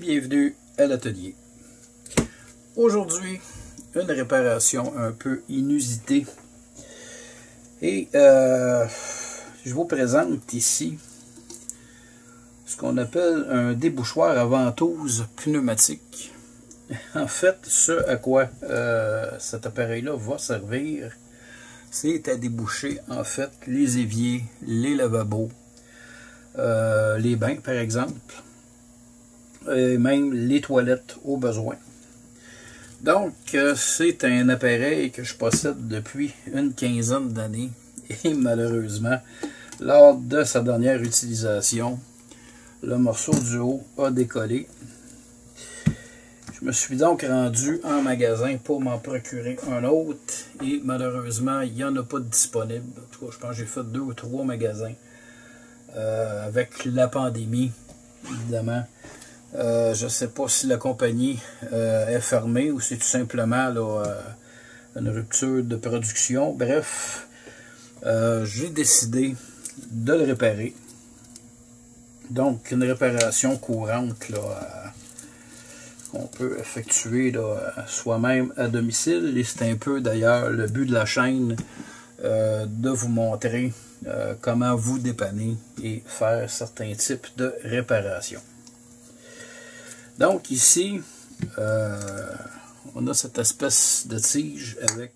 bienvenue à l'atelier. Aujourd'hui, une réparation un peu inusitée. Et je vous présente ici ce qu'on appelle un débouchoir à ventouse pneumatique. En fait, ce à quoi cet appareil-là va servir, c'est à déboucher en fait les éviers, les lavabos, les bains par exemple, et même les toilettes au besoin. Donc, c'est un appareil que je possède depuis une quinzaine d'années et malheureusement, lors de sa dernière utilisation, le morceau du haut a décollé. Je me suis donc rendu en magasin pour m'en procurer un autre et malheureusement, il n'y en a pas de disponible. En tout cas, je pense que j'ai fait 2 ou 3 magasins avec la pandémie, évidemment. Je ne sais pas si la compagnie est fermée ou c'est tout simplement là, une rupture de production. Bref, j'ai décidé de le réparer. Donc, une réparation courante là, qu'on peut effectuer soi-même à domicile. Et c'est un peu d'ailleurs le but de la chaîne de vous montrer comment vous dépanner et faire certains types de réparations. Donc ici, on a cette espèce de tige avec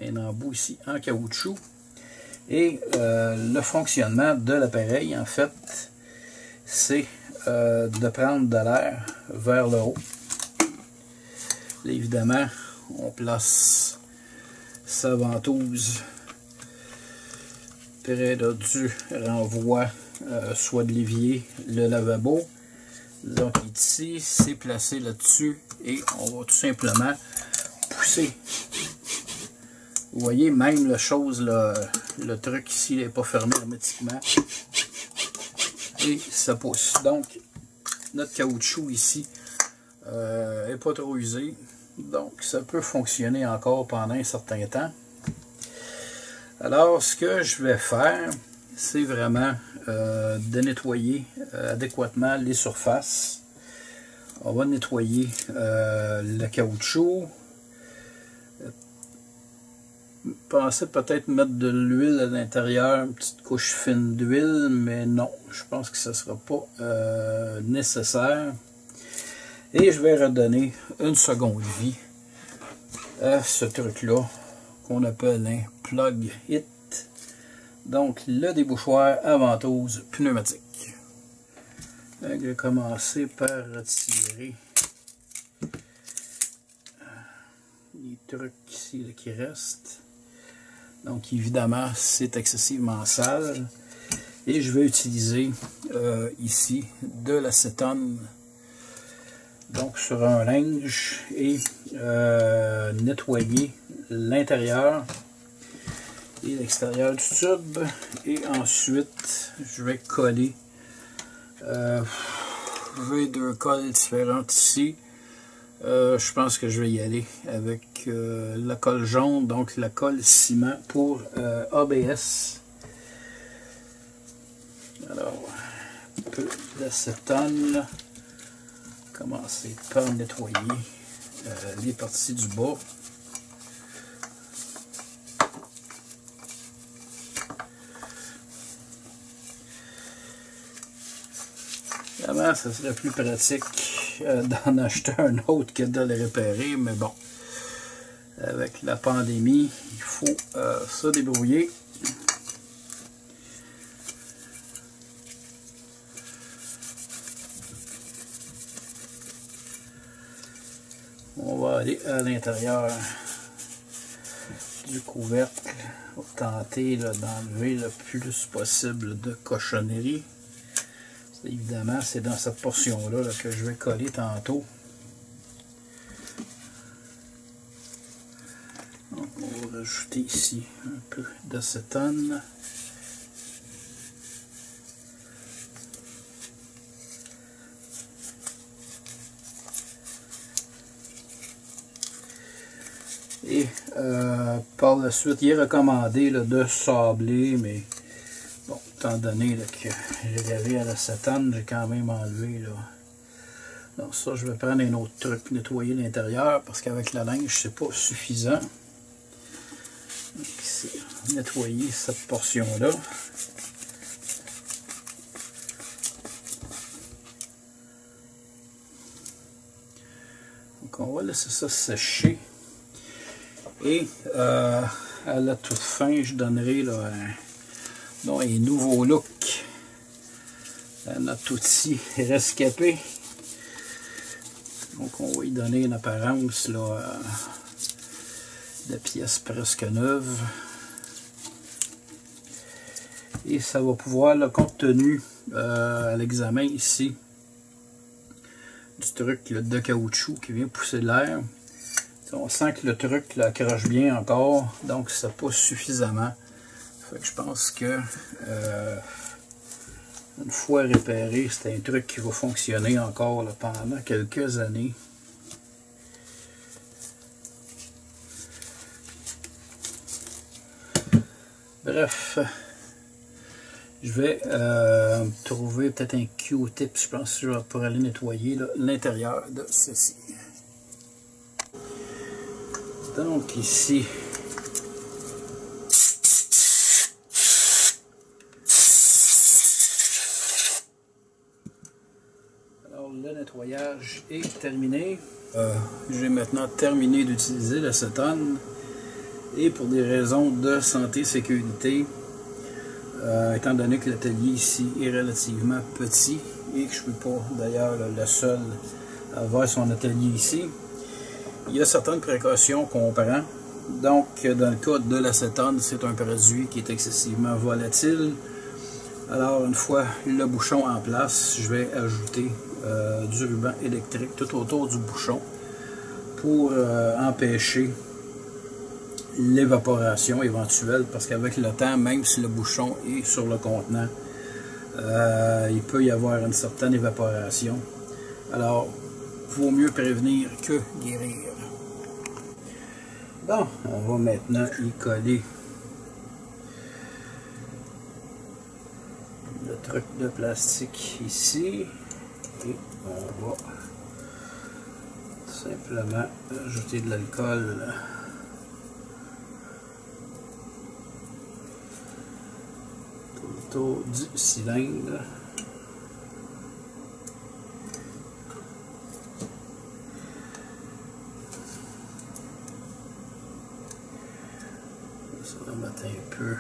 un embout ici en caoutchouc. Et le fonctionnement de l'appareil, en fait, c'est de prendre de l'air vers le haut. Là, évidemment, on place sa ventouse près du renvoi, soit de l'évier, le lavabo. Donc ici, c'est placé là-dessus et on va tout simplement pousser. Vous voyez, même la chose, le truc ici n'est pas fermé hermétiquement. Et ça pousse. Donc, notre caoutchouc ici n'est pas trop usé. Donc, ça peut fonctionner encore pendant un certain temps. Alors, ce que je vais faire, c'est vraiment de nettoyer adéquatement les surfaces. On va nettoyer le caoutchouc. Pensez peut-être mettre de l'huile à l'intérieur, une petite couche fine d'huile, mais non, je pense que ce ne sera pas nécessaire. Et je vais redonner une seconde vie à ce truc-là qu'on appelle un plug it. Donc, le débouchoir à ventouse pneumatique. Je vais commencer par retirer les trucs ici là, qui restent. Donc, évidemment, c'est excessivement sale. Et je vais utiliser ici de l'acétone. Donc, sur un linge et nettoyer l'intérieur et l'extérieur du tube. Et ensuite, je vais coller. J'ai 2 colles différentes ici. Je pense que je vais y aller avec la colle jaune, donc la colle ciment pour ABS. Alors, un peu d'acétone. Commencer par nettoyer les parties du bas. Évidemment, ça serait plus pratique d'en acheter un autre que de le réparer, mais bon, avec la pandémie, il faut se débrouiller. On va aller à l'intérieur du couvercle pour tenter d'enlever le plus possible de cochonnerie. Évidemment, c'est dans cette portion-là que je vais coller tantôt. Donc, on va rajouter ici un peu d'acétone. Et par la suite, il est recommandé de sabler, mais bon, étant donné que j'ai lavé à l'acétone, j'ai quand même enlevé Donc ça, je vais prendre un autre truc, nettoyer l'intérieur, parce qu'avec la linge, c'est pas suffisant. Donc ici, nettoyer cette portion-là. Donc on va laisser ça sécher. Et à la toute fin, je donnerai là, un nouveau look à notre outil rescapé. Donc on va y donner une apparence là, de pièce presque neuve. Et ça va pouvoir, là, compte tenu à l'examen ici, du truc là, de caoutchouc qui vient pousser de l'air, on sent que le truc là, accroche bien encore, donc c'est pas suffisamment. Fait que je pense que une fois réparé, c'est un truc qui va fonctionner encore là, pendant quelques années. Bref, je vais trouver peut-être un Q-tip, je pense, pour aller nettoyer l'intérieur de ceci. Donc ici, alors le nettoyage est terminé. J'ai maintenant terminé d'utiliser l'acétone et pour des raisons de santé et sécurité, étant donné que l'atelier ici est relativement petit et que je ne suis pas d'ailleurs le seul à avoir son atelier ici, il y a certaines précautions qu'on prend. Donc, dans le cas de l'acétone, c'est un produit qui est excessivement volatile. Alors, une fois le bouchon en place, je vais ajouter du ruban électrique tout autour du bouchon pour empêcher l'évaporation éventuelle, parce qu'avec le temps, même si le bouchon est sur le contenant, il peut y avoir une certaine évaporation. Alors, vaut mieux prévenir que guérir. Bon, on va maintenant y coller le truc de plastique ici et on va simplement ajouter de l'alcool tout autour du cylindre. Ça va mettre un peu.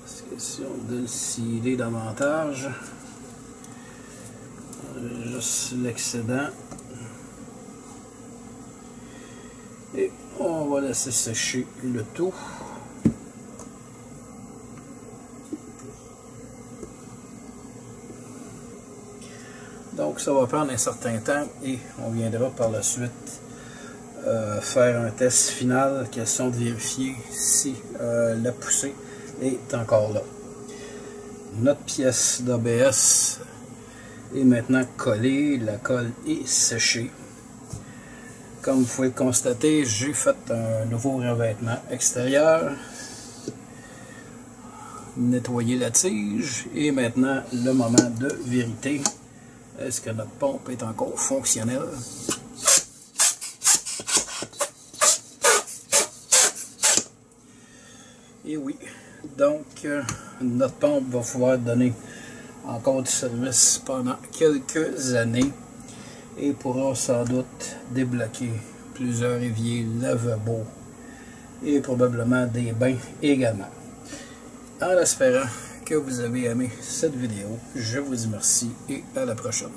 C'est question de le sceller davantage. Juste l'excédent. Et on va laisser sécher le tout. Donc ça va prendre un certain temps et on viendra par la suite faire un test final, question de vérifier si la poussée est encore là. Notre pièce d'ABS est maintenant collée, la colle est séchée. Comme vous pouvez le constater, j'ai fait un nouveau revêtement extérieur, nettoyer la tige et maintenant le moment de vérité. Est-ce que notre pompe est encore fonctionnelle? Et oui, donc notre pompe va pouvoir donner encore du service pendant quelques années et pourra sans doute débloquer plusieurs éviers, lavabos et probablement des bains également. En espérant que vous avez aimé cette vidéo, je vous dis merci et à la prochaine.